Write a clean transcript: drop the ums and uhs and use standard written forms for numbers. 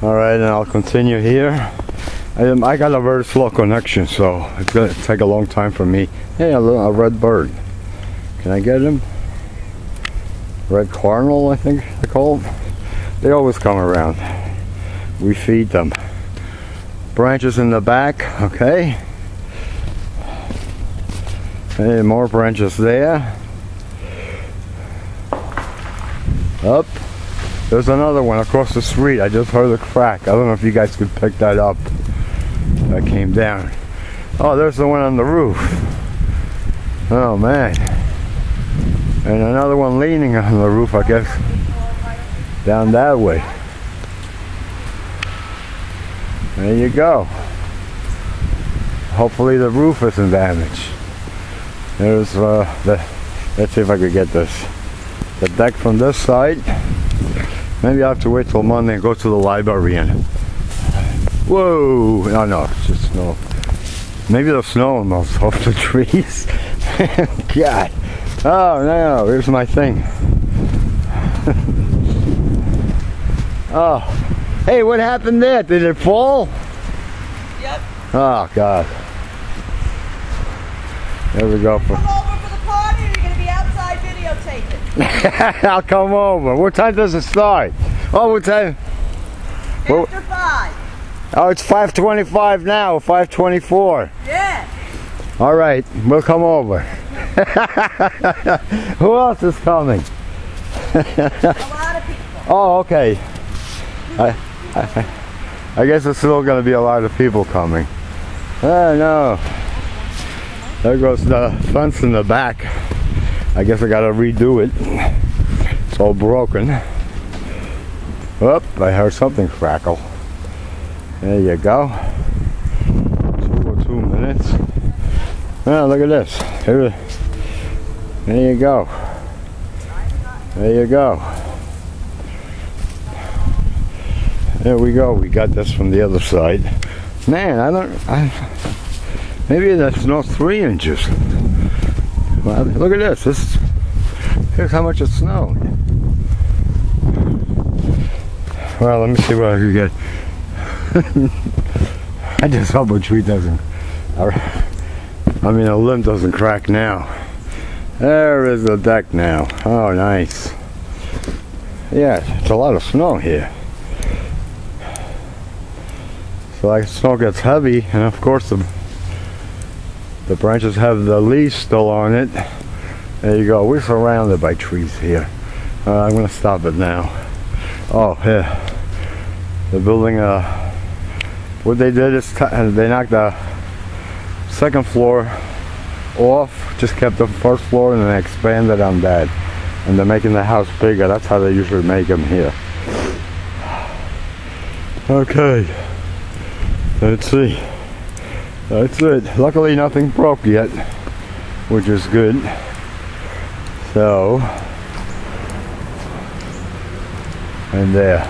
Alright, and I'll continue here. I got a very slow connection, so it's going to take a long time for me. Hey, a red bird. Can I get him? Red cardinal, I think they call them. They always come around. We feed them. Branches in the back, okay. Hey, more branches there. Up. There's another one across the street. I just heard a crack. I don't know if you guys could pick that up. That came down. Oh, there's the one on the roof. Oh man. And another one leaning on the roof, I guess. Down that way. There you go. Hopefully the roof isn't damaged. There's let's see if I could get this. The deck from this side. Maybe I have to wait till Monday and go to the library and... Whoa! No, it's just snow. Maybe the snow melts off the trees. God. Oh no, here's my thing. Oh. Hey, what happened there? Did it fall? Yep. Oh God. There we go. Come over for the party, or you're going to be outside videotaping? I'll come over. What time does it start? Oh, what time? After 5. Oh, it's 5:25 now. 5:24. Yeah. All right, we'll come over. Who else is coming? A lot of people. Oh, okay. I guess there's still going to be a lot of people coming. Oh no. There goes the fence in the back. I guess I got to redo it. It's all broken. Oop, I heard something crackle. There you go. 2 minutes. Oh, look at this. There you go. There you go. There we go. We got this from the other side. Man, maybe that's not 3 inches. Well, look at this. Here's how much it snowed. Well, let me see what I can get. I just hope a tree doesn't. I mean, a limb doesn't crack now. There is the deck now. Oh, nice. Yeah, it's a lot of snow here. So like snow gets heavy, and of course the branches have the leaves still on it. There you go. We're surrounded by trees here. I'm going to stop it now. Oh, yeah. The building, what they did is they knocked the second floor off, just kept the first floor, and then expanded on that. And they're making the house bigger. That's how they usually make them here. Okay. Let's see. That's it. Luckily nothing broke yet, which is good. So, and there.